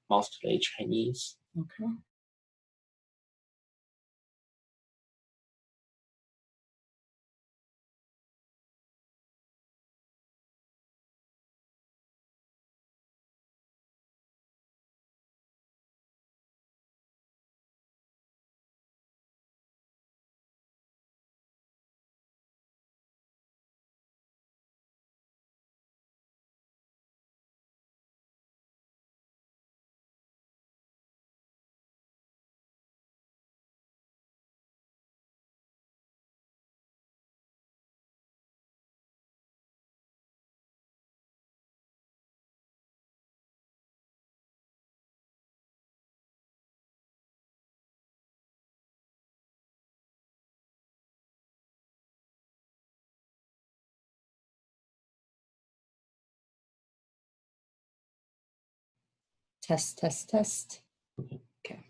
mostly Chinese. Okay. Test, test, test. Okay.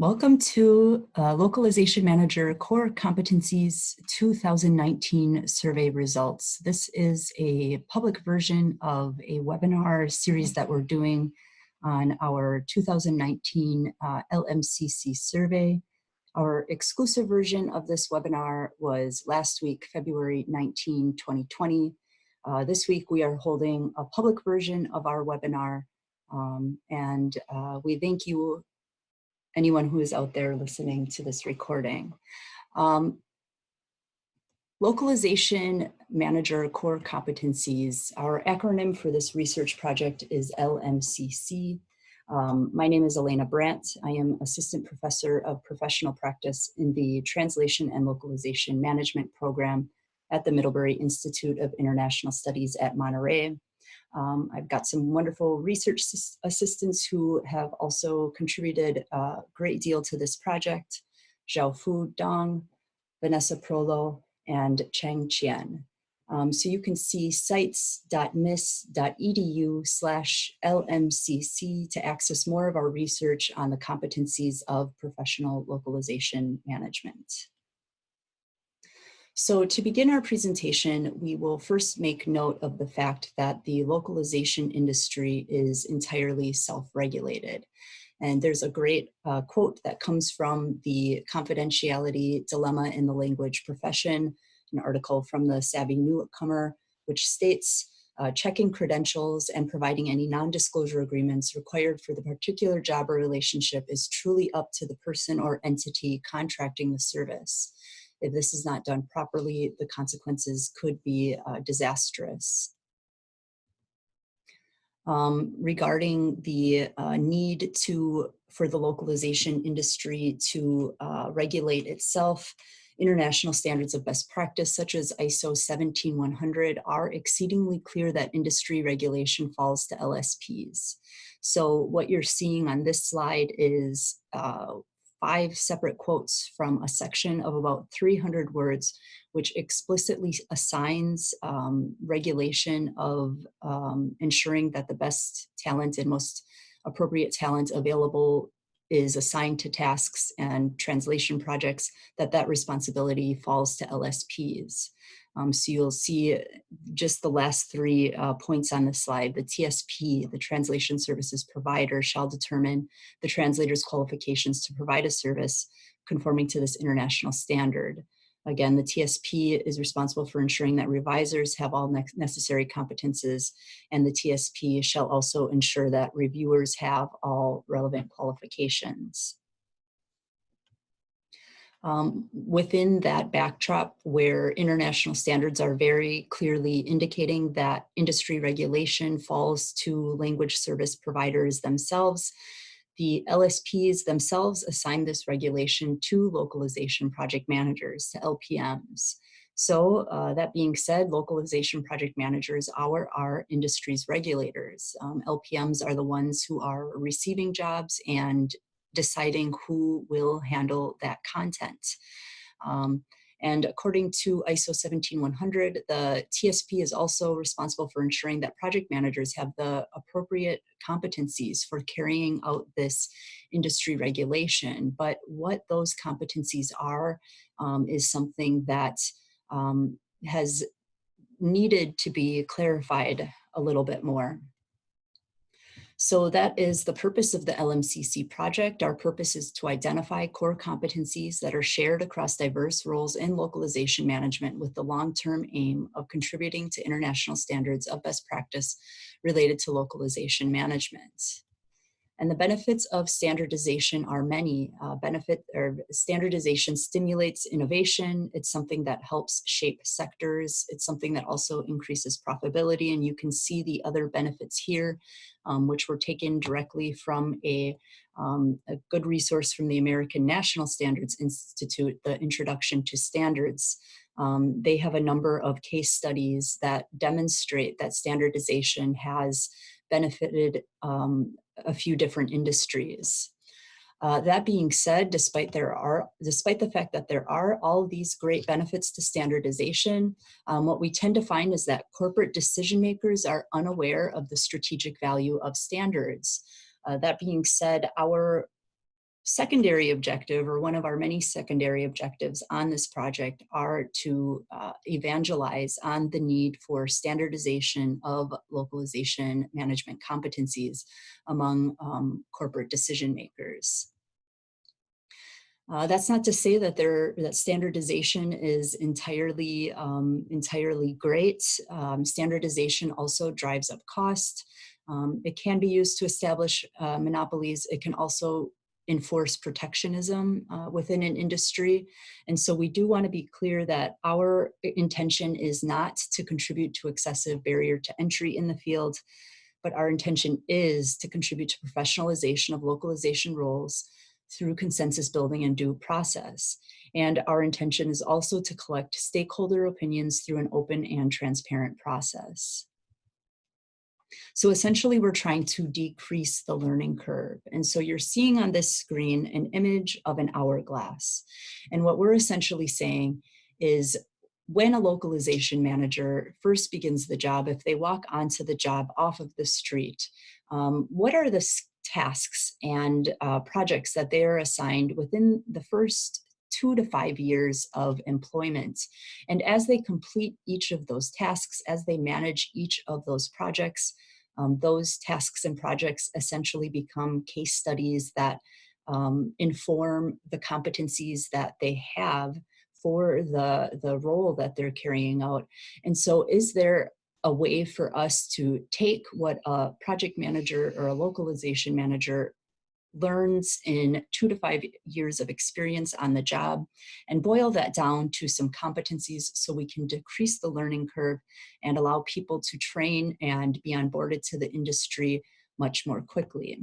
Welcome to Localization Manager Core Competencies 2019 survey results. This is a public version of a webinar series that we're doing on our 2019 LMCC survey. Our exclusive version of this webinar was last week, February 19, 2020. This week we are holding a public version of our webinar, and we thank you, anyone who is out there listening to this recording. Localization Manager Core Competencies, our acronym for this research project is LMCC. My name is Elena Brandt. I am Assistant Professor of Professional Practice in the Translation and Localization Management Program at the Middlebury Institute of International Studies at Monterey. I've got some wonderful research assistants who have also contributed a great deal to this project: Xiaofu Dong, Vanessa Prolo, and Chang Qian. So you can see sites.mis.edu/LMCC to access more of our research on the competencies of professional localization management. So to begin our presentation, we will first make note of the fact that the localization industry is entirely self-regulated. And there's a great quote that comes from the Confidentiality Dilemma in the Language Profession, an article from the Savvy Newcomer, which states, checking credentials and providing any non-disclosure agreements required for the particular job or relationship is truly up to the person or entity contracting the service. If this is not done properly, the consequences could be disastrous. Regarding the need for the localization industry to regulate itself, international standards of best practice such as ISO 17100 are exceedingly clear that industry regulation falls to LSPs. So what you're seeing on this slide is 5 separate quotes from a section of about 300 words, which explicitly assigns regulation of ensuring that the best talent and most appropriate talent available is assigned to tasks and translation projects, that responsibility falls to LSPs. So you'll see just the last 3 points on the slide. The TSP, the translation services provider, shall determine the translator's qualifications to provide a service conforming to this international standard. Again, the TSP is responsible for ensuring that revisers have all necessary competences, and the TSP shall also ensure that reviewers have all relevant qualifications. Within that backdrop, where international standards are very clearly indicating that industry regulation falls to language service providers themselves, the LSPs themselves assign this regulation to localization project managers, to LPMs. So that being said, localization project managers are our industry's regulators. LPMs are the ones who are receiving jobs and deciding who will handle that content. And according to ISO 17100, the TSP is also responsible for ensuring that project managers have the appropriate competencies for carrying out this industry regulation. But what those competencies are is something that has needed to be clarified a little bit more. So that is the purpose of the LMCC project. Our purpose is to identify core competencies that are shared across diverse roles in localization management with the long-term aim of contributing to international standards of best practice related to localization management. And the benefits of standardization are many. Standardization stimulates innovation. It's something that helps shape sectors. It's something that also increases profitability. And you can see the other benefits here, which were taken directly from a good resource from the American National Standards Institute, the Introduction to Standards. They have a number of case studies that demonstrate that standardization has benefited a few different industries. That being said, despite the fact that there are all these great benefits to standardization, what we tend to find is that corporate decision makers are unaware of the strategic value of standards. That being said, our secondary objective, or one of our many secondary objectives on this project, are to evangelize on the need for standardization of localization management competencies among corporate decision makers. That's not to say that that standardization is entirely great. Standardization also drives up cost. It can be used to establish monopolies. It can also enforce protectionism within an industry. And so we do want to be clear that our intention is not to contribute to excessive barrier to entry in the field, but our intention is to contribute to professionalization of localization roles through consensus building and due process. And our intention is also to collect stakeholder opinions through an open and transparent process. So essentially, we're trying to decrease the learning curve. And so you're seeing on this screen an image of an hourglass. And what we're essentially saying is, when a localization manager first begins the job, if they walk onto the job off of the street, what are the tasks and projects that they are assigned within the first 2 to 5 years of employment? And as they complete each of those tasks, as they manage each of those projects, those tasks and projects essentially become case studies that inform the competencies that they have for the role that they're carrying out. And so is there a way for us to take what a project manager or a localization manager learns in 2 to 5 years of experience on the job and boil that down to some competencies so we can decrease the learning curve and allow people to train and be onboarded to the industry much more quickly?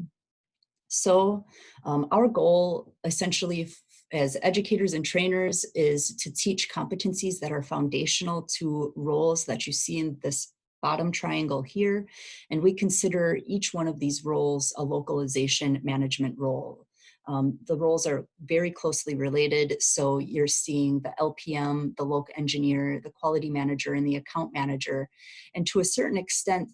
So our goal essentially as educators and trainers is to teach competencies that are foundational to roles that you see in this bottom triangle here. And we consider each one of these roles a localization management role. The roles are very closely related. So you're seeing the LPM, the loc engineer, the quality manager, and the account manager. And to a certain extent,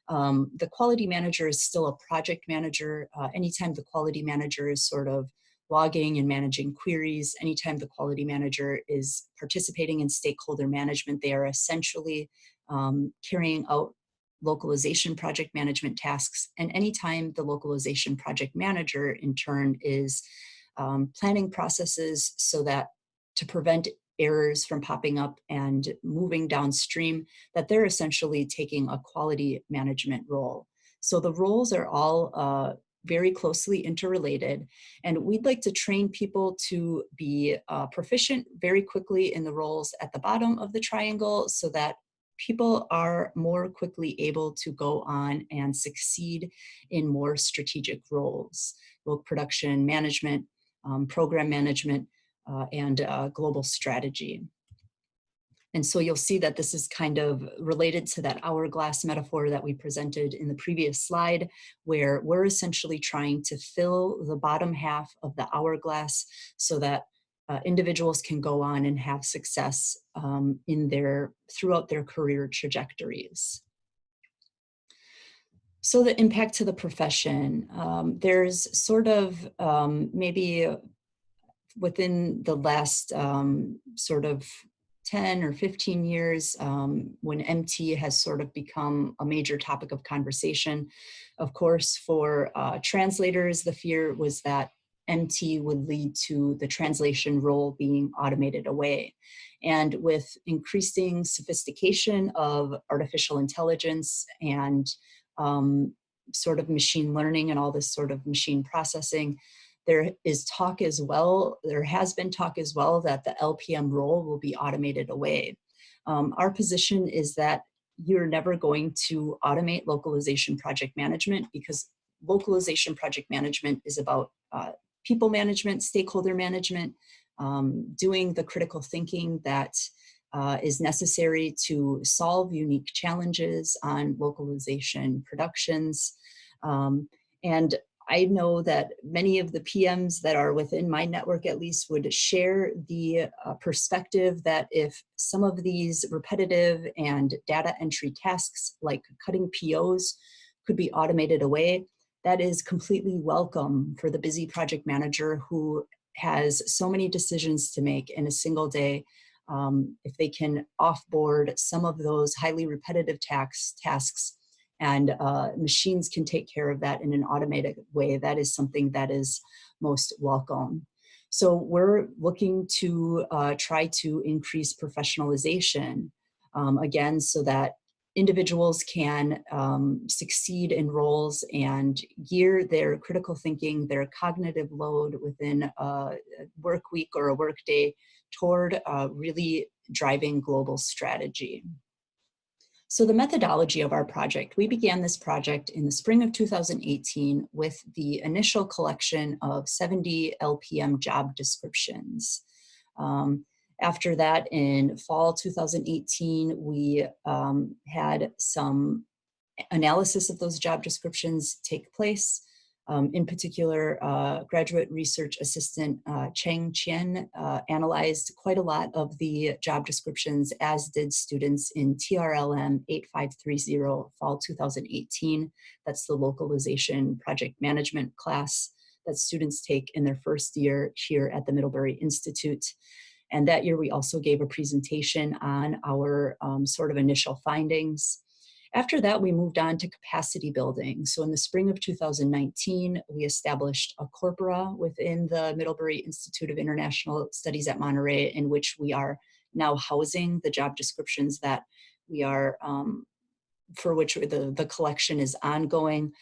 the quality manager is still a project manager. Anytime the quality manager is sort of logging and managing queries, anytime the quality manager is participating in stakeholder management, they are essentially carrying out localization project management tasks. And anytime the localization project manager in turn is planning processes so that to prevent errors from popping up and moving downstream, that they're essentially taking a quality management role. So the roles are all very closely interrelated, and we'd like to train people to be proficient very quickly in the roles at the bottom of the triangle so that people are more quickly able to go on and succeed in more strategic roles, like production management, program management, and global strategy. And so you'll see that this is kind of related to that hourglass metaphor that we presented in the previous slide, where we're essentially trying to fill the bottom half of the hourglass so that individuals can go on and have success throughout their career trajectories. So the impact to the profession, there's sort of maybe within the last sort of 10 or 15 years, when MT has sort of become a major topic of conversation. Of course, for translators, the fear was that MT would lead to the translation role being automated away. And with increasing sophistication of artificial intelligence and sort of machine learning and all this sort of machine processing, there is talk as well, there has been talk as well that the LPM role will be automated away. Our position is that you're never going to automate localization project management, because localization project management is about people management, stakeholder management, doing the critical thinking that is necessary to solve unique challenges on localization productions. And I know that many of the PMs that are within my network at least would share the perspective that if some of these repetitive and data entry tasks like cutting POs could be automated away, that is completely welcome for the busy project manager who has so many decisions to make in a single day. If they can offboard some of those highly repetitive tasks and machines can take care of that in an automated way, that is something that is most welcome. So we're looking to try to increase professionalization, again, so that individuals can succeed in roles and gear their critical thinking, their cognitive load within a work week or a work day toward really driving global strategy. So the methodology of our project, we began this project in the spring of 2018 with the initial collection of 70 LPM job descriptions. After that, in fall 2018, we had some analysis of those job descriptions take place. In particular, graduate research assistant Cheng Qian analyzed quite a lot of the job descriptions, as did students in TRLM 8530 fall 2018. That's the localization project management class that students take in their first year here at the Middlebury Institute. And that year, we also gave a presentation on our sort of initial findings. After that, we moved on to capacity building. So in the spring of 2019, we established a corpora within the Middlebury Institute of International Studies at Monterey, in which we are now housing the job descriptions that we are, for which the collection is ongoing.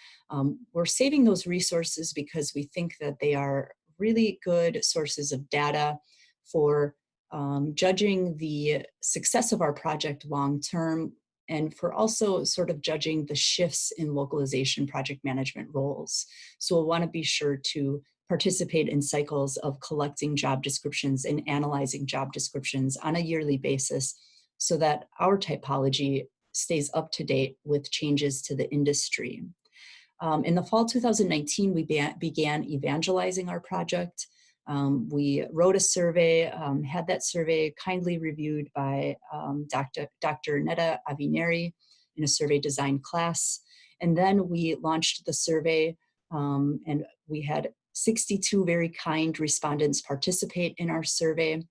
We're saving those resources because we think that they are really good sources of data for judging the success of our project long-term, and for also sort of judging the shifts in localization project management roles. So we'll want to be sure to participate in cycles of collecting job descriptions and analyzing job descriptions on a yearly basis so that our typology stays up to date with changes to the industry. In the fall 2019, we began evangelizing our project. We wrote a survey, had that survey kindly reviewed by Dr. Netta Avineri in a survey design class. And then we launched the survey, and we had 62 very kind respondents participate in our survey.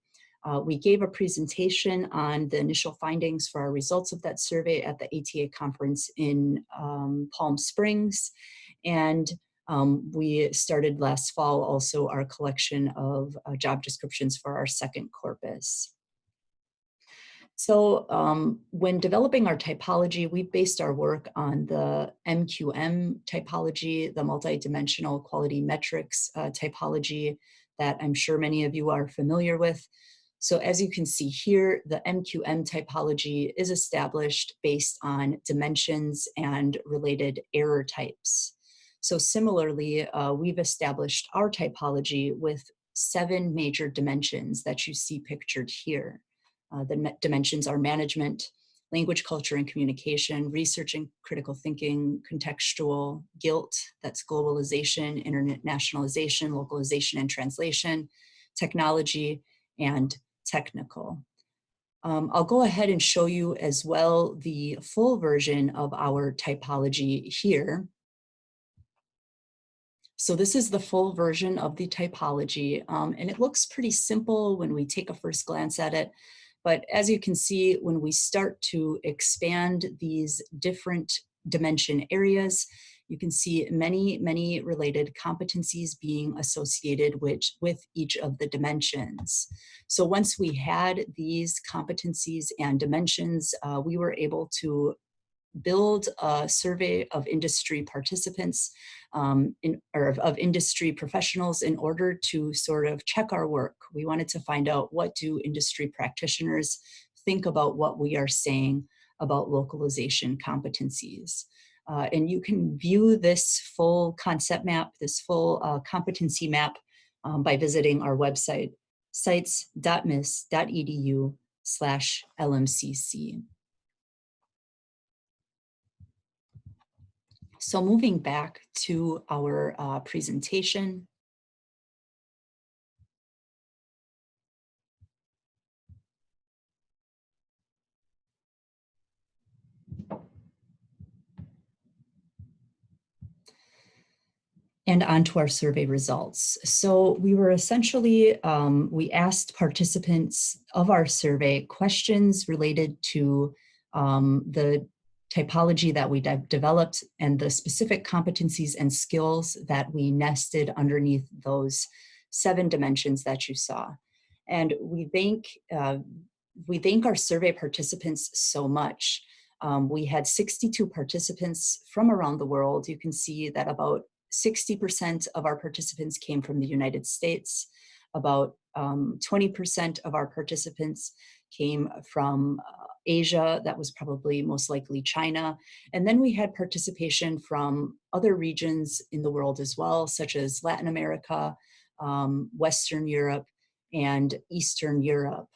We gave a presentation on the initial findings for our results of that survey at the ATA conference in Palm Springs. And we started last fall also our collection of job descriptions for our second corpus. So when developing our typology, we based our work on the MQM typology, the multidimensional quality metrics typology that I'm sure many of you are familiar with. So as you can see here, the MQM typology is established based on dimensions and related error types. So similarly, we've established our typology with 7 major dimensions that you see pictured here. The dimensions are management, language, culture, and communication, research and critical thinking, contextual, guilt, that's globalization, internationalization, localization and translation, technology, and technical. I'll go ahead and show you as well the full version of our typology here. So this is the full version of the typology, and it looks pretty simple when we take a first glance at it. But as you can see, when we start to expand these different dimension areas, you can see many related competencies being associated with each of the dimensions. So once we had these competencies and dimensions, we were able to build a survey of industry participants or of industry professionals in order to sort of check our work. We wanted to find out, what do industry practitioners think about what we are saying about localization competencies. And you can view this full concept map, this full competency map by visiting our website, sites.mis.edu/LMCC. So moving back to our presentation. And on to our survey results. So we were essentially, we asked participants of our survey questions related to the typology that we developed and the specific competencies and skills that we nested underneath those 7 dimensions that you saw. And we thank our survey participants so much. We had 62 participants from around the world. You can see that about 60% of our participants came from the United States. About 20% of our participants came from Asia. That was probably most likely China. And then we had participation from other regions in the world as well, such as Latin America, Western Europe, and Eastern Europe.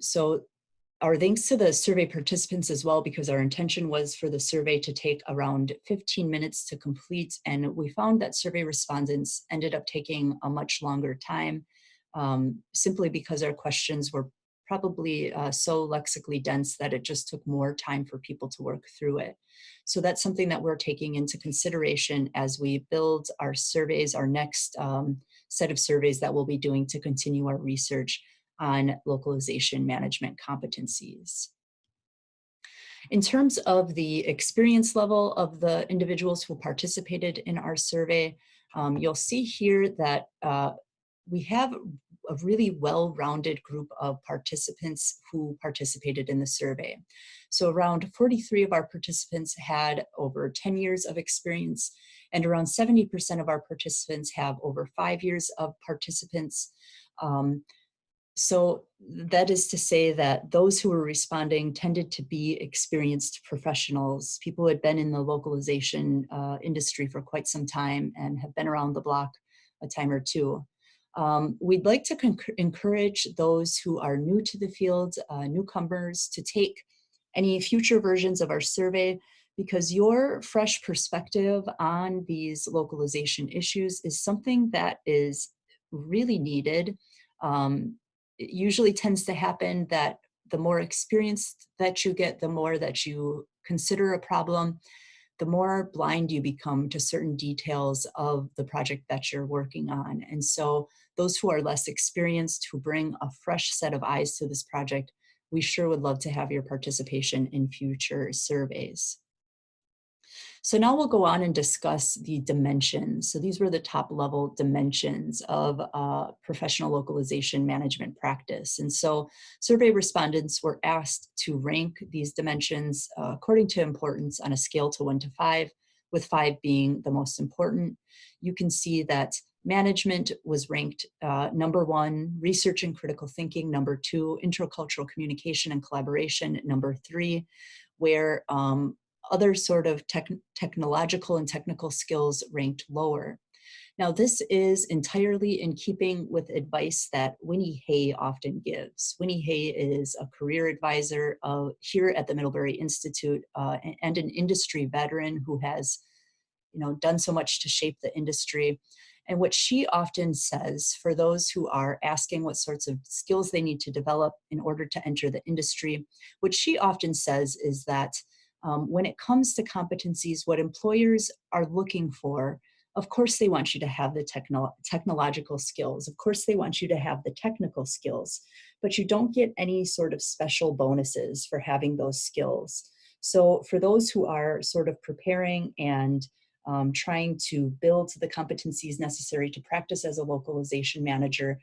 So our thanks to the survey participants as well, because our intention was for the survey to take around 15 minutes to complete, and we found that survey respondents ended up taking a much longer time, simply because our questions were probably so lexically dense that it just took more time for people to work through it. So that's something that we're taking into consideration as we build our surveys, our next set of surveys that we'll be doing to continue our research on localization management competencies. In terms of the experience level of the individuals who participated in our survey, you'll see here that we have a really well-rounded group of participants who participated in the survey. So around 43 of our participants had over 10 years of experience, and around 70% of our participants have over 5 years of participants. So that is to say that those who were responding tended to be experienced professionals, people who had been in the localization industry for quite some time and have been around the block a time or two. We'd like to encourage those who are new to the field, newcomers, to take any future versions of our survey, because your fresh perspective on these localization issues is something that is really needed. It usually tends to happen that the more experienced that you get, the more that you consider a problem, the more blind you become to certain details of the project that you're working on. And so those who are less experienced, who bring a fresh set of eyes to this project, we sure would love to have your participation in future surveys. So now we'll go on and discuss the dimensions. So these were the top level dimensions of professional localization management practice. And so survey respondents were asked to rank these dimensions according to importance on a scale to 1 to 5, with 5 being the most important. You can see that management was ranked number 1, research and critical thinking, number 2, intercultural communication and collaboration, number 3, where other sort of technological and technical skills ranked lower. Now, this is entirely in keeping with advice that Winnie Hay often gives. Winnie Hay is a career advisor here at the Middlebury Institute and an industry veteran who has, done so much to shape the industry. And what she often says for those who are asking what sorts of skills they need to develop in order to enter the industry, what she often says is that when it comes to competencies, what employers are looking for, of course they want you to have the technological skills. Of course they want you to have the technical skills, but you don't get any sort of special bonuses for having those skills. So for those who are sort of preparing and trying to build the competencies necessary to practice as a localization manager,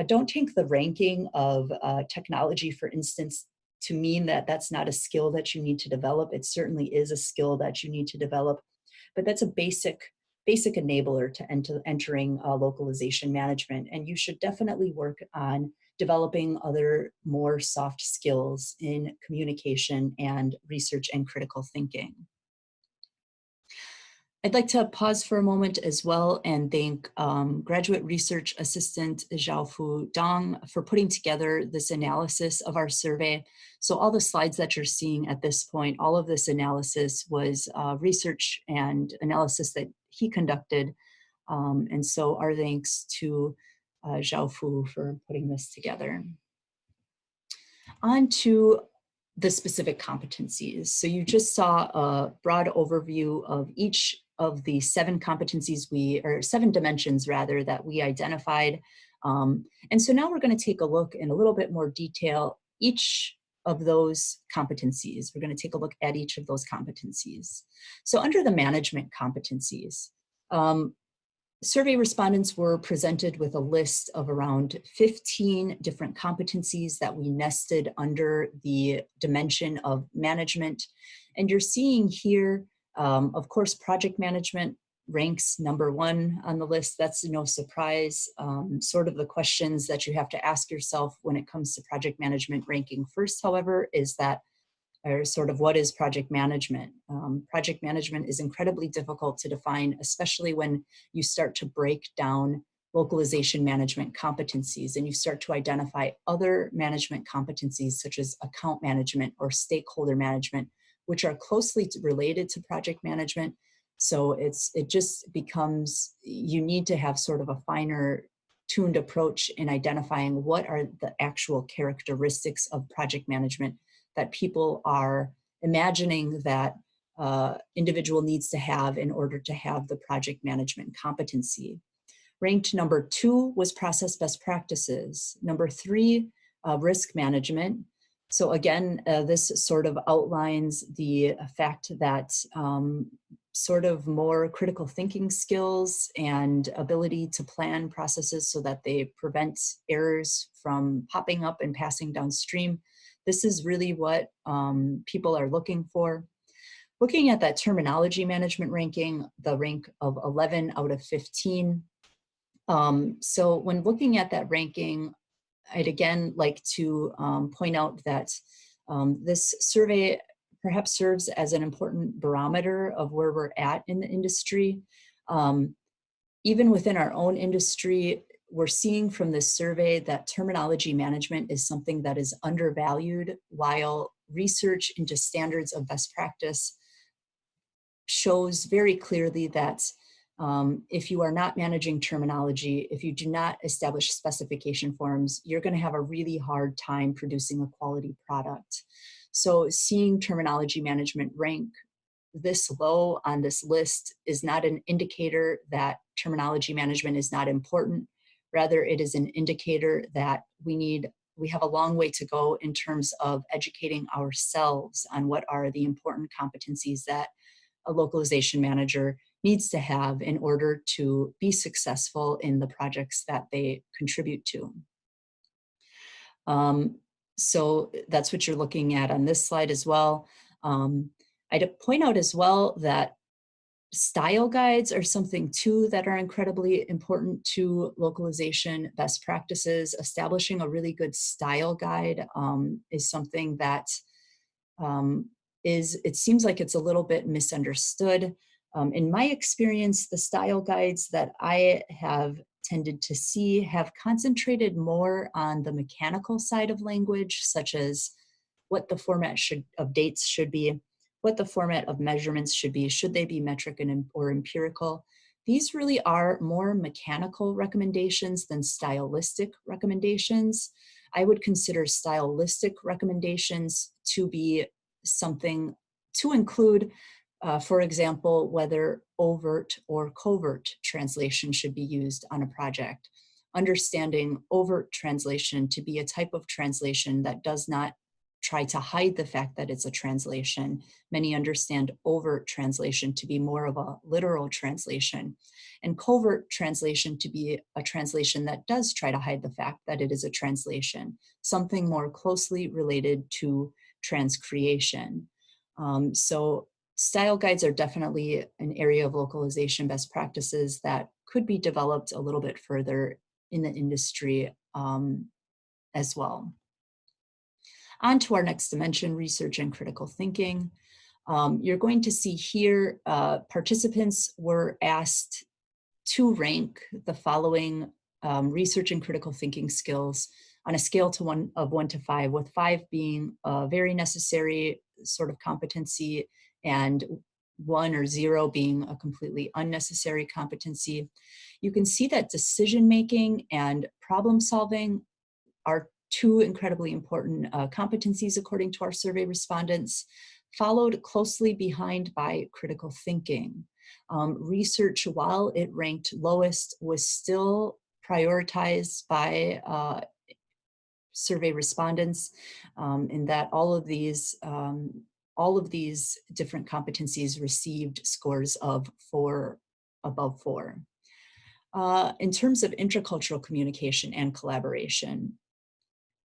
don't take the ranking of technology, for instance, to mean that that's not a skill that you need to develop. It certainly is a skill that you need to develop, but that's a basic enabler to entering localization management. And you should definitely work on developing other more soft skills in communication and research and critical thinking. I'd like to pause for a moment as well and thank graduate research assistant Xiaofu Dong for putting together this analysis of our survey. So all the slides that you're seeing at this point, all of this analysis was research and analysis that he conducted. And so our thanks to Xiaofu for putting this together. On to the specific competencies. So you just saw a broad overview of each of the 7 competencies or 7 dimensions rather, that we identified. And so now we're going to take a look in a little bit more detail each of those competencies. We're going to take a look at each of those competencies. So under the management competencies, survey respondents were presented with a list of around 15 different competencies that we nested under the dimension of management. And you're seeing here, of course, project management ranks number 1 on the list. That's no surprise. Sort of the questions that you have to ask yourself when it comes to project management ranking first, however, is that, or sort of what is project management? Project management is incredibly difficult to define, especially when you start to break down localization management competencies and you start to identify other management competencies such as account management or stakeholder management, which are closely related to project management. So it just becomes, you need to have sort of a finer tuned approach in identifying what are the actual characteristics of project management that people are imagining that individual needs to have in order to have the project management competency. Ranked number 2 was process best practices. Number 3, risk management. So again, this sort of outlines the fact that sort of more critical thinking skills and ability to plan processes so that they prevent errors from popping up and passing downstream. This is really what people are looking for. Looking at that terminology management ranking, the rank of 11 out of 15. So when looking at that ranking, I'd again like to point out that this survey perhaps serves as an important barometer of where we're at in the industry. Even within our own industry, we're seeing from this survey that terminology management is something that is undervalued, while research into standards of best practice shows very clearly that if you are not managing terminology, if you do not establish specification forms, you're going to have a really hard time producing a quality product. So seeing terminology management rank this low on this list is not an indicator that terminology management is not important. Rather, it is an indicator that we have a long way to go in terms of educating ourselves on what are the important competencies that a localization manager needs to have in order to be successful in the projects that they contribute to. So that's what you're looking at on this slide as well. I'd point out as well that style guides are something too that are incredibly important to localization best practices. Establishing a really good style guide is something that it seems like it's a little bit misunderstood. In my experience, the style guides that I have tended to see have concentrated more on the mechanical side of language, such as what the format of dates should be, what the format of measurements should be, should they be metric or empirical. These really are more mechanical recommendations than stylistic recommendations. I would consider stylistic recommendations to be something to include, for example, whether overt or covert translation should be used on a project. Understanding overt translation to be a type of translation that does not try to hide the fact that it's a translation. Many understand overt translation to be more of a literal translation, and covert translation to be a translation that does try to hide the fact that it is a translation, something more closely related to transcreation. So style guides are definitely an area of localization best practices that could be developed a little bit further in the industry as well. On to our next dimension, research and critical thinking. You're going to see here participants were asked to rank the following research and critical thinking skills on a scale of 1 to 5, with 5 being a very necessary sort of competency and 1 or 0 being a completely unnecessary competency. You can see that decision-making and problem-solving are 2 incredibly important competencies according to our survey respondents, followed closely behind by critical thinking. Research, while it ranked lowest, was still prioritized by survey respondents, in that all of these different competencies received scores of 4, above 4. In terms of intercultural communication and collaboration,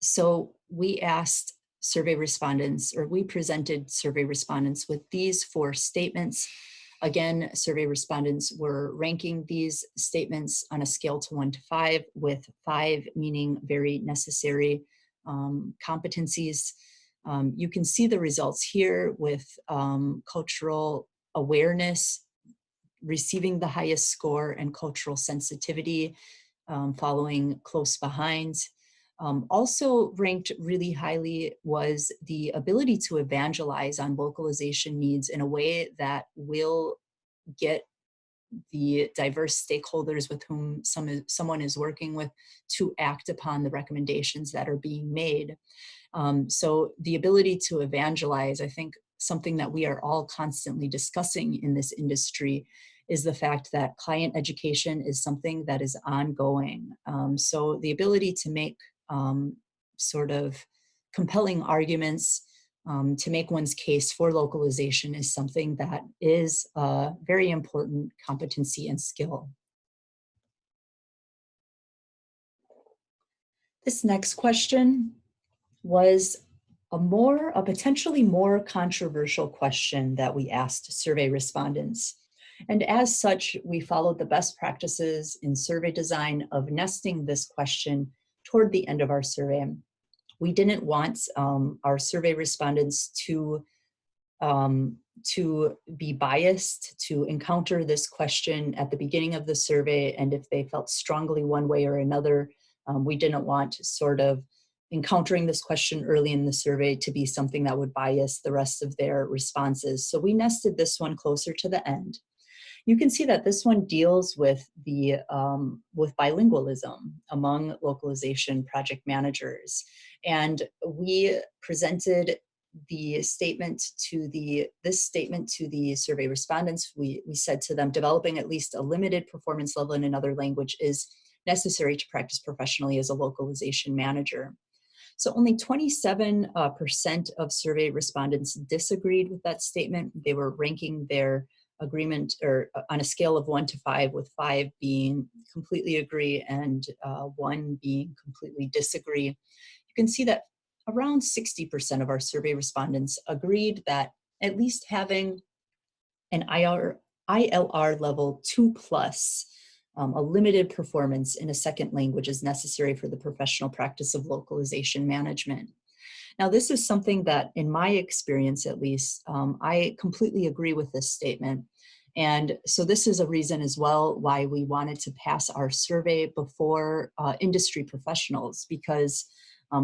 so we asked survey respondents, or we presented survey respondents with these 4 statements. Again, survey respondents were ranking these statements on a scale to 1 to 5, with 5 meaning very necessary competencies. You can see the results here with cultural awareness receiving the highest score, and cultural sensitivity following close behind. Also ranked really highly was the ability to evangelize on localization needs in a way that will get the diverse stakeholders with whom someone is working with to act upon the recommendations that are being made. So the ability to evangelize, I think something that we are all constantly discussing in this industry, is the fact that client education is something that is ongoing. So the ability to make sort of compelling arguments to make one's case for localization is something that is a very important competency and skill. This next question was a potentially more controversial question that we asked survey respondents. And as such, we followed the best practices in survey design of nesting this question toward the end of our survey. We didn't want our survey respondents to be biased, to encounter this question at the beginning of the survey, and if they felt strongly one way or another, we didn't want sort of encountering this question early in the survey to be something that would bias the rest of their responses. So we nested this one closer to the end. You can see that this one deals with with bilingualism among localization project managers. And we presented this statement to the survey respondents. We said to them, developing at least a limited performance level in another language is necessary to practice professionally as a localization manager. So only 27% of survey respondents disagreed with that statement. They were ranking their agreement or on a scale of 1 to 5, with 5 being completely agree and 1 being completely disagree. You can see that around 60% of our survey respondents agreed that at least having an ILR level 2+, a limited performance in a second language is necessary for the professional practice of localization management. Now, this is something that, in my experience at least, I completely agree with this statement. And so this is a reason as well why we wanted to pass our survey before industry professionals, because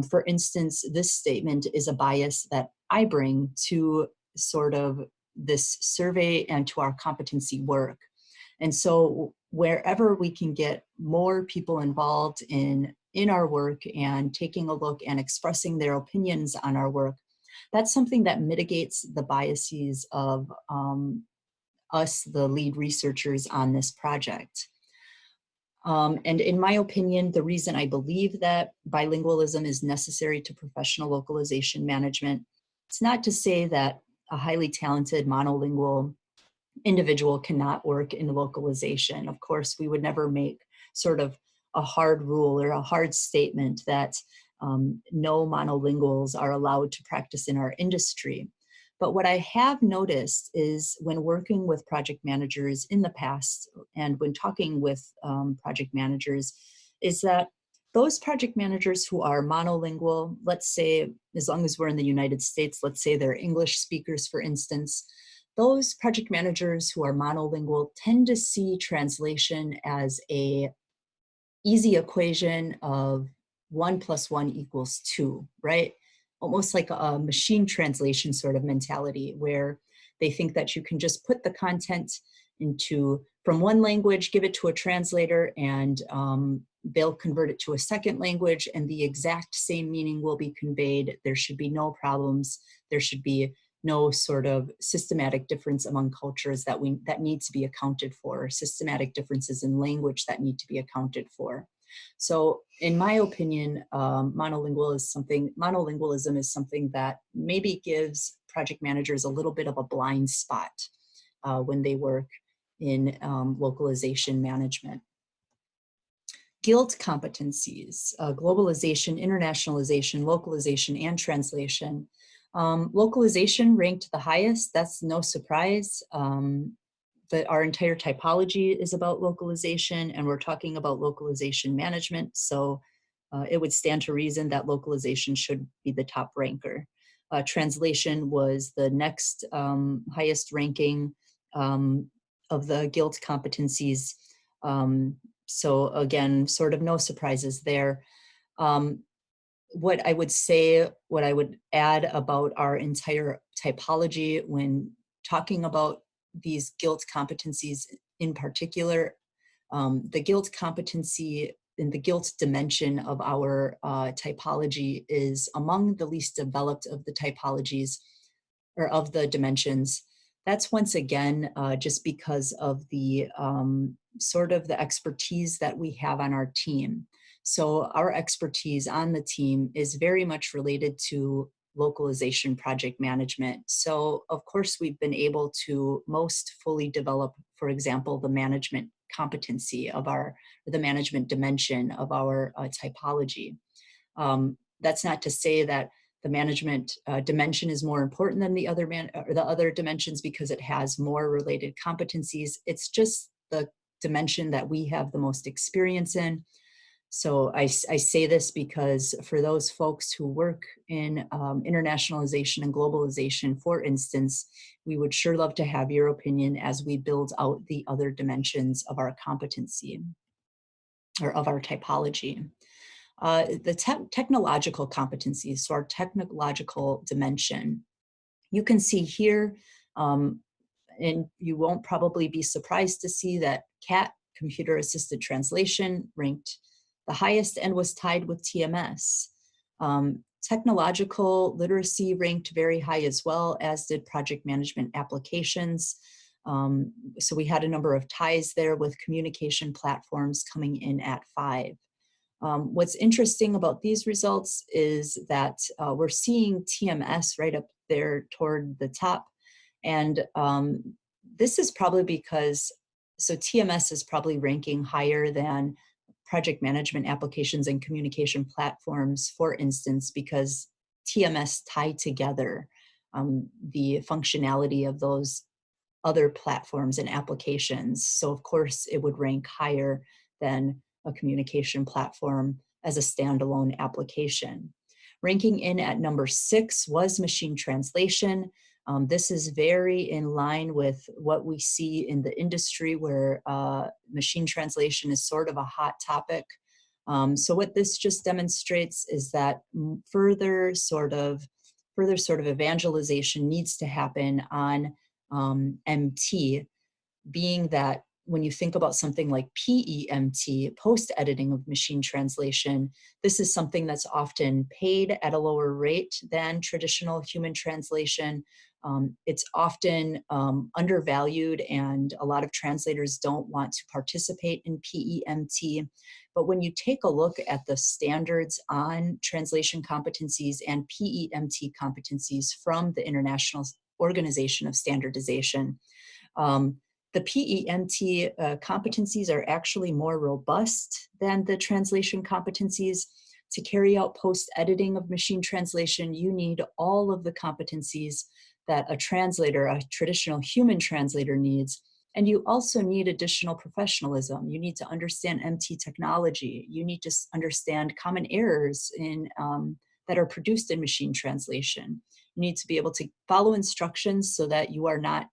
for instance, this statement is a bias that I bring to sort of this survey and to our competency work. And so wherever we can get more people involved in our work and taking a look and expressing their opinions on our work, that's something that mitigates the biases of us, the lead researchers on this project. And in my opinion, the reason I believe that bilingualism is necessary to professional localization management, it's not to say that a highly talented monolingual individual cannot work in localization. Of course, we would never make sort of a hard rule or a hard statement that no monolinguals are allowed to practice in our industry. But what I have noticed is when working with project managers in the past and when talking with project managers is that those project managers who are monolingual, let's say, as long as we're in the United States, let's say they're English speakers, for instance, those project managers who are monolingual tend to see translation as a easy equation of 1 + 1 = 2, right? Almost like a machine translation sort of mentality where they think that you can just put the content from one language, give it to a translator, and they'll convert it to a second language and the exact same meaning will be conveyed. There should be no problems. There should be no sort of systematic difference among cultures that need to be accounted for, systematic differences in language that need to be accounted for. So in my opinion, monolingualism is something that maybe gives project managers a little bit of a blind spot when they work in localization management. Guild competencies, globalization, internationalization, localization, and translation. Localization ranked the highest, that's no surprise. Our entire typology is about localization, and we're talking about localization management, so it would stand to reason that localization should be the top ranker. Translation was the next highest ranking of the guild competencies. So again, sort of no surprises there. What I would add about our entire typology when talking about these guild competencies in particular, the guild competency and the guilt dimension of our typology is among the least developed of the typologies or of the dimensions. That's once again just because of the sort of the expertise that we have on our team. So our expertise on the team is very much related to localization project management. So of course we've been able to most fully develop, for example, the management competency of the management dimension of our typology. That's not to say that the management dimension is more important than the other dimensions because it has more related competencies. It's just the dimension that we have the most experience in. So I say this because for those folks who work in internationalization and globalization, for instance, we would sure love to have your opinion as we build out the other dimensions of our competency or of our typology. The technological competencies, so our technological dimension. You can see here, and you won't probably be surprised to see that CAT, computer assisted translation, ranked the highest and was tied with TMS. Technological literacy ranked very high as well, as did project management applications. So we had a number of ties there with communication platforms coming in at 5. What's interesting about these results is that we're seeing TMS right up there toward the top. And this is probably because, so TMS is probably ranking higher than project management applications and communication platforms, for instance, because TMS tie together the functionality of those other platforms and applications. So of course it would rank higher than a communication platform as a standalone application. Ranking in at number 6 was machine translation. This is very in line with what we see in the industry where machine translation is sort of a hot topic. So what this just demonstrates is that further sort of evangelization needs to happen on MT, being that when you think about something like PEMT, post-editing of machine translation, this is something that's often paid at a lower rate than traditional human translation. It's often undervalued, and a lot of translators don't want to participate in PEMT. But when you take a look at the standards on translation competencies and PEMT competencies from the International Organization of Standardization, the PEMT competencies are actually more robust than the translation competencies. To carry out post-editing of machine translation, you need all of the competencies that a translator, a traditional human translator, needs. And you also need additional professionalism. You need to understand MT technology. You need to understand common errors that are produced in machine translation. You need to be able to follow instructions so that you are not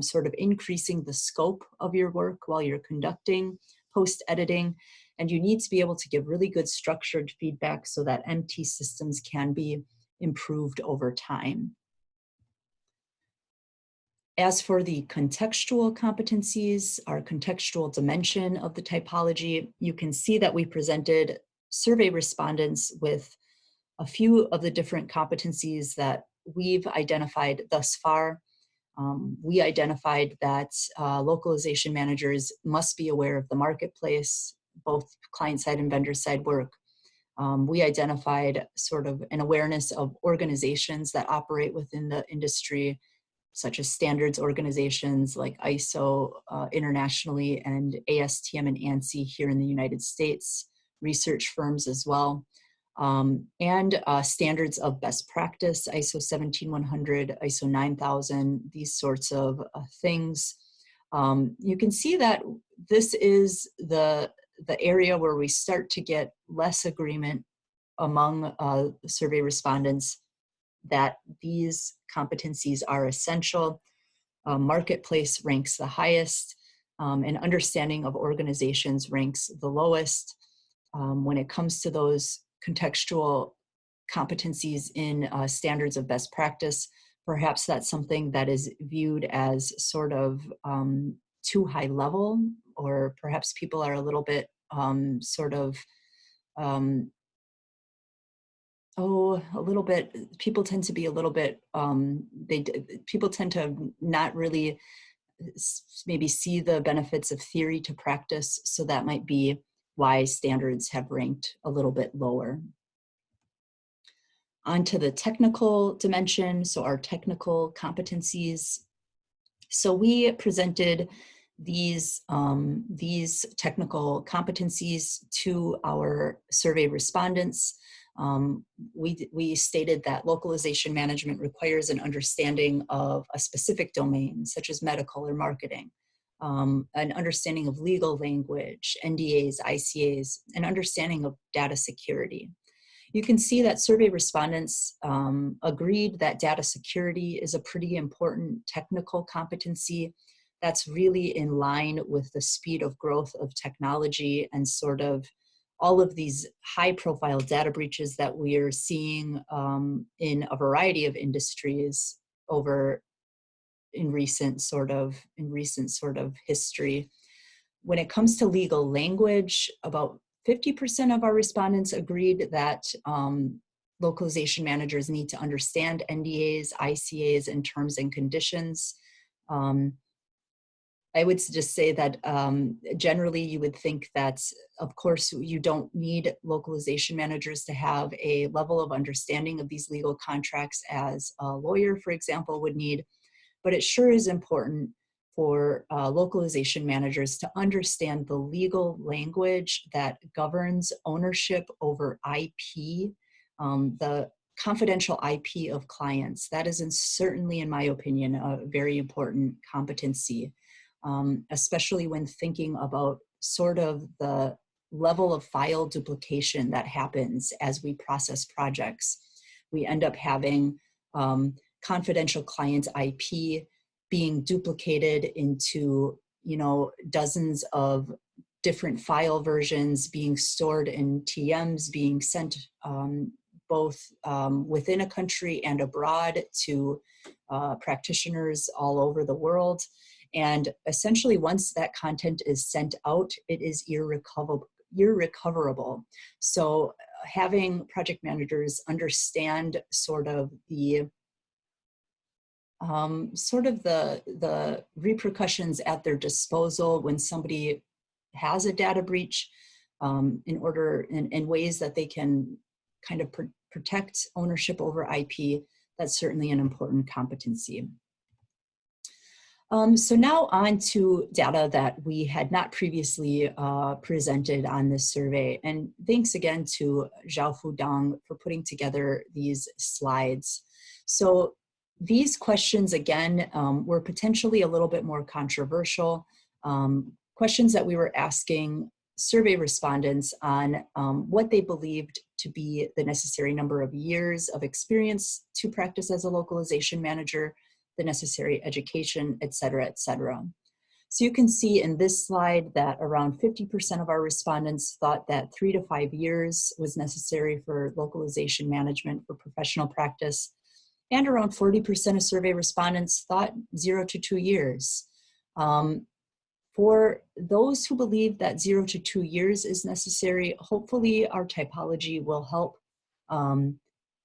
sort of increasing the scope of your work while you're conducting post-editing. And you need to be able to give really good structured feedback so that MT systems can be improved over time. As for the contextual competencies, our contextual dimension of the typology, you can see that we presented survey respondents with a few of the different competencies that we've identified thus far, we identified that localization managers must be aware of the marketplace, both client-side and vendor-side work. We identified sort of an awareness of organizations that operate within the industry, such as standards organizations like ISO internationally, and ASTM and ANSI here in the United States, research firms as well, and standards of best practice, ISO 17100, ISO 9000, these sorts of things. You can see that this is the area where we start to get less agreement among survey respondents that these competencies are essential. Marketplace ranks the highest, and understanding of organizations ranks the lowest. When it comes to those contextual competencies in standards of best practice, perhaps that's something that is viewed as sort of too high level, or perhaps people are a little bit people tend to be a little bit, people tend to not really maybe see the benefits of theory to practice, so that might be why standards have ranked a little bit lower. Onto the technical dimension, so our technical competencies. So we presented these technical competencies to our survey respondents. We stated that localization management requires an understanding of a specific domain, such as medical or marketing, an understanding of legal language, NDAs, ICAs, an understanding of data security. You can see that survey respondents agreed that data security is a pretty important technical competency that's really in line with the speed of growth of technology and sort of all of these high-profile data breaches that we are seeing in a variety of industries in recent sort of history. When it comes to legal language, about 50% of our respondents agreed that localization managers need to understand NDAs, ICAs, and terms and conditions. I would just say that generally you would think that, of course, you don't need localization managers to have a level of understanding of these legal contracts as a lawyer, for example, would need, but it sure is important for localization managers to understand the legal language that governs ownership over IP, the confidential IP of clients. That is certainly, in my opinion, a very important competency. Especially when thinking about sort of the level of file duplication that happens as we process projects. We end up having confidential client IP being duplicated into, dozens of different file versions, being stored in TMs, being sent both within a country and abroad to practitioners all over the world. And essentially, once that content is sent out, it is irrecoverable. So having project managers understand sort of the repercussions at their disposal when somebody has a data breach, in ways that they can kind of protect ownership over IP, that's certainly an important competency. So now on to data that we had not previously presented on this survey. And thanks again to Xiaofu Dang for putting together these slides. So these questions, again, were potentially a little bit more controversial. Questions that we were asking survey respondents on what they believed to be the necessary number of years of experience to practice as a localization manager, the necessary education, et cetera, et cetera. So you can see in this slide that around 50% of our respondents thought that 3 to 5 years was necessary for localization management for professional practice, and around 40% of survey respondents thought 0 to 2 years. For those who believe that 0 to 2 years is necessary, hopefully our typology will help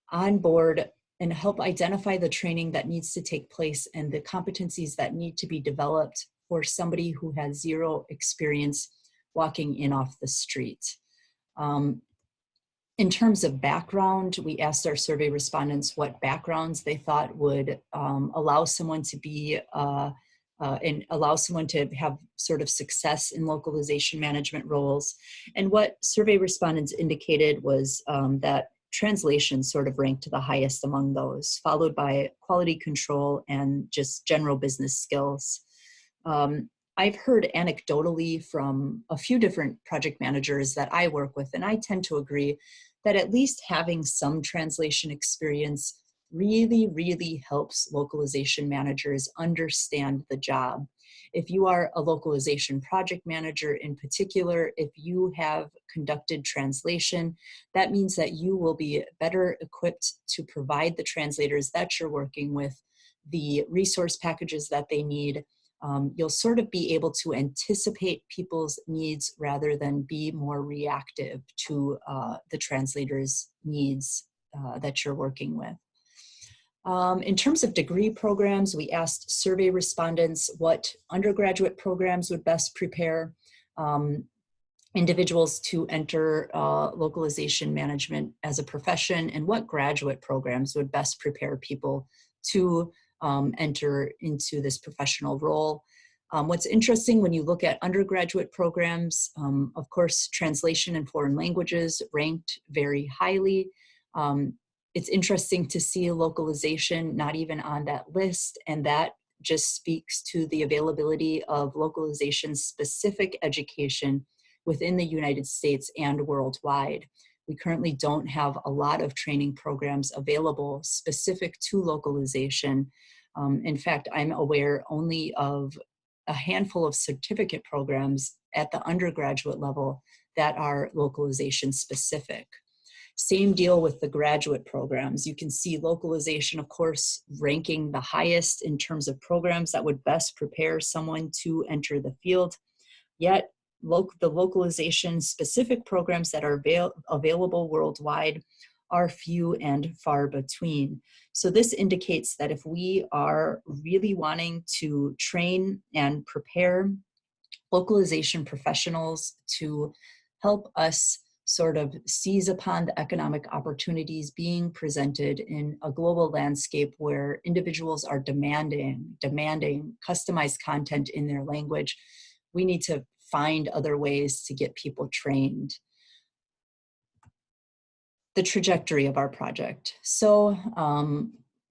onboard and help identify the training that needs to take place and the competencies that need to be developed for somebody who has zero experience walking in off the street. In terms of background, we asked our survey respondents what backgrounds they thought would allow someone to be and allow someone to have sort of success in localization management roles. And what survey respondents indicated was that translation sort of ranked the highest among those, followed by quality control and just general business skills. I've heard anecdotally from a few different project managers that I work with, and I tend to agree that at least having some translation experience really, really helps localization managers understand the job. If you are a localization project manager in particular, if you have conducted translation, that means that you will be better equipped to provide the translators that you're working with the resource packages that they need. You'll sort of be able to anticipate people's needs rather than be more reactive to the translator's needs that you're working with. In terms of degree programs, we asked survey respondents what undergraduate programs would best prepare individuals to enter localization management as a profession, and what graduate programs would best prepare people to enter into this professional role. What's interesting when you look at undergraduate programs, of course, translation in foreign languages ranked very highly. It's interesting to see localization not even on that list, and that just speaks to the availability of localization-specific education within the United States and worldwide. We currently don't have a lot of training programs available specific to localization. In fact, I'm aware only of a handful of certificate programs at the undergraduate level that are localization specific. Same deal with the graduate programs. You can see localization, of course, ranking the highest in terms of programs that would best prepare someone to enter the field. Yet, the localization specific programs that are available worldwide are few and far between. So this indicates that if we are really wanting to train and prepare localization professionals to help us sort of seize upon the economic opportunities being presented in a global landscape where individuals are demanding customized content in their language, we need to find other ways to get people trained. The trajectory of our project. So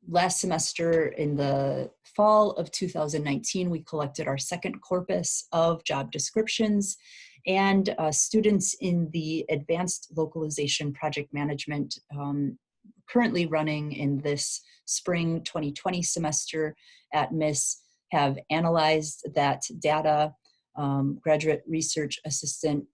last semester in the fall of 2019, we collected our second corpus of job descriptions, and students in the advanced localization project management currently running in this spring 2020 semester at MIS have analyzed that data. Graduate research assistant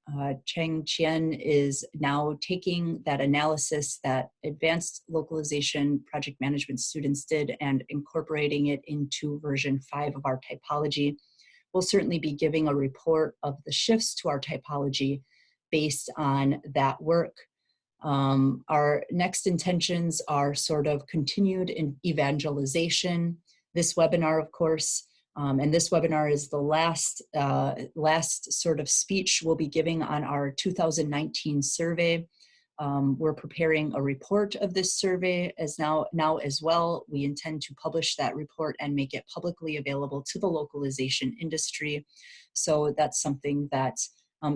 Cheng Qian is now taking that analysis that advanced localization project management students did and incorporating it into version 5 of our typology. We'll certainly be giving a report of the shifts to our typology based on that work. Our next intentions are sort of continued in evangelization. This webinar, of course, and this webinar is the last sort of speech we'll be giving on our 2019 survey. We're preparing a report of this survey now as well. We intend to publish that report and make it publicly available to the localization industry. So that's something that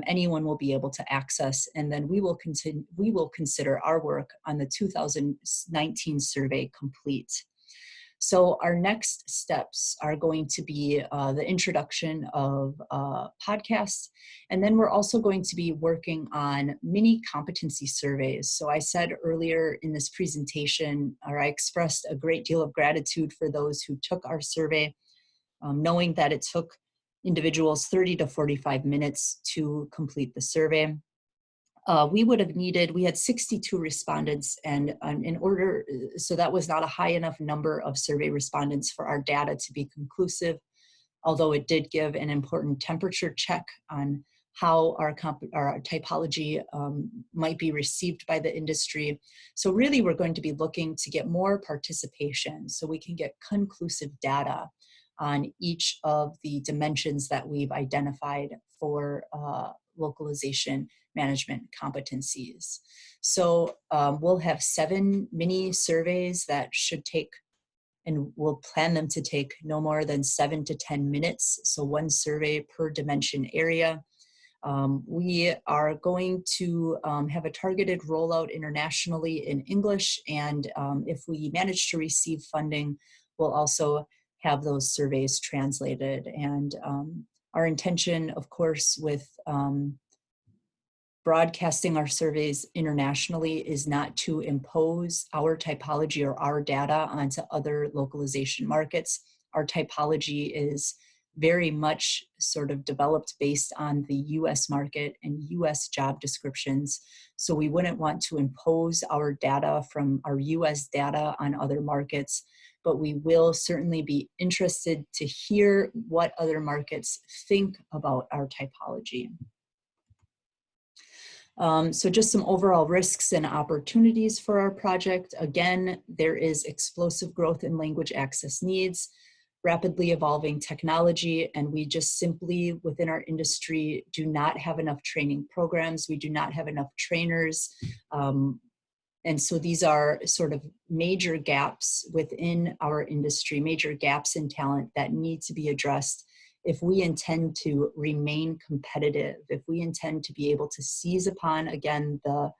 anyone will be able to access, and then we will consider our work on the 2019 survey complete. So our next steps are going to be the introduction of podcasts, and then we're also going to be working on mini competency surveys. So I said earlier in this presentation, or I expressed a great deal of gratitude for those who took our survey, knowing that it took individuals 30 to 45 minutes to complete the survey. We had 62 respondents, and so that was not a high enough number of survey respondents for our data to be conclusive, although it did give an important temperature check on how our typology might be received by the industry. So really, we're going to be looking to get more participation so we can get conclusive data on each of the dimensions that we've identified for localization management competencies. So we'll have 7 mini surveys that should take, and we'll plan them to take no more than 7 to 10 minutes. So 1 survey per dimension area. We are going to have a targeted rollout internationally in English, and if we manage to receive funding, we'll also have those surveys translated. And our intention, of course, with broadcasting our surveys internationally is not to impose our typology or our data onto other localization markets. Our typology is very much sort of developed based on the US market and US job descriptions. So we wouldn't want to impose our data from our US data on other markets, but we will certainly be interested to hear what other markets think about our typology. So just some overall risks and opportunities for our project. Again, there is explosive growth in language access needs, rapidly evolving technology, and we just simply within our industry do not have enough training programs. We do not have enough trainers. And so these are sort of major gaps within our industry, major gaps in talent that need to be addressed if we intend to remain competitive, if we intend to be able to seize upon, again, the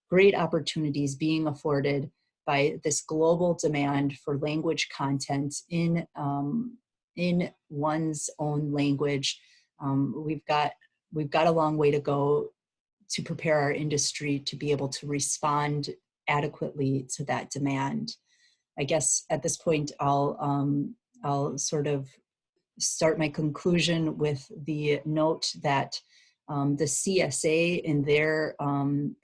great opportunities being afforded by this global demand for language content in one's own language. We've got a long way to go to prepare our industry to be able to respond adequately to that demand. I guess at this point, I'll sort of start my conclusion with the note that the CSA in their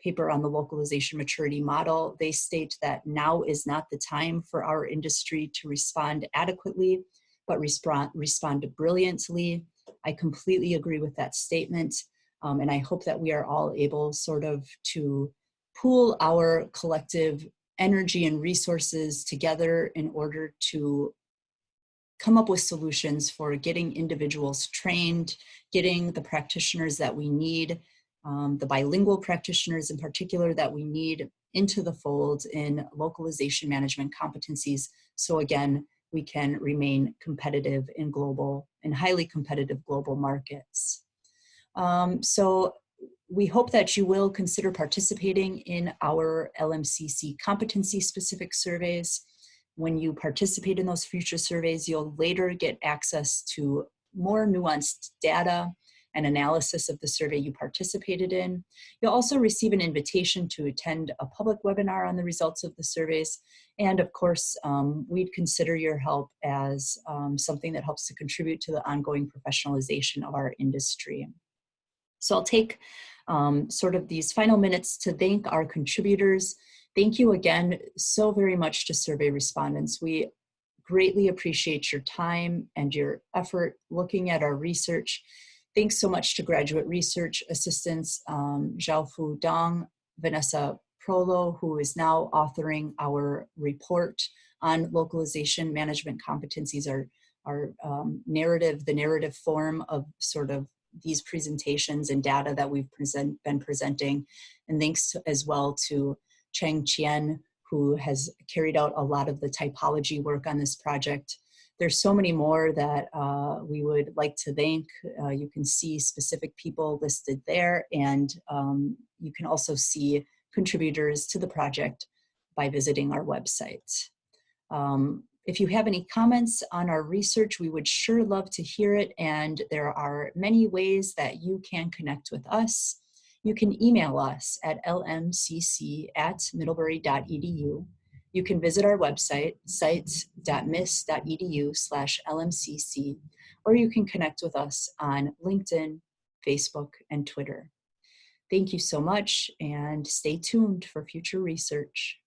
paper on the localization maturity model, they state that now is not the time for our industry to respond adequately, but respond brilliantly. I completely agree with that statement. And I hope that we are all able sort of to pool our collective energy and resources together in order to come up with solutions for getting individuals trained, getting the practitioners that we need, the bilingual practitioners in particular that we need into the fold in localization management competencies. So again, we can remain competitive in highly competitive global markets. So we hope that you will consider participating in our LMCC competency-specific surveys. When you participate in those future surveys, you'll later get access to more nuanced data and analysis of the survey you participated in. You'll also receive an invitation to attend a public webinar on the results of the surveys. And of course, we'd consider your help as something that helps to contribute to the ongoing professionalization of our industry. So I'll take sort of these final minutes to thank our contributors. Thank you again so very much to survey respondents. We greatly appreciate your time and your effort looking at our research. Thanks so much to graduate research assistants Xiaofu Dong, Vanessa Prolo, who is now authoring our report on localization management competencies, our narrative, the narrative form of sort of these presentations and data that we've been presenting. And thanks as well to Cheng Chien, who has carried out a lot of the typology work on this project. There's so many more that we would like to thank. You can see specific people listed there, and you can also see contributors to the project by visiting our website. If you have any comments on our research, we would sure love to hear it, and there are many ways that you can connect with us. You can email us at lmcc@middlebury.edu. You can visit our website, sites.miss.edu/LMCC, or you can connect with us on LinkedIn, Facebook, and Twitter. Thank you so much, and stay tuned for future research.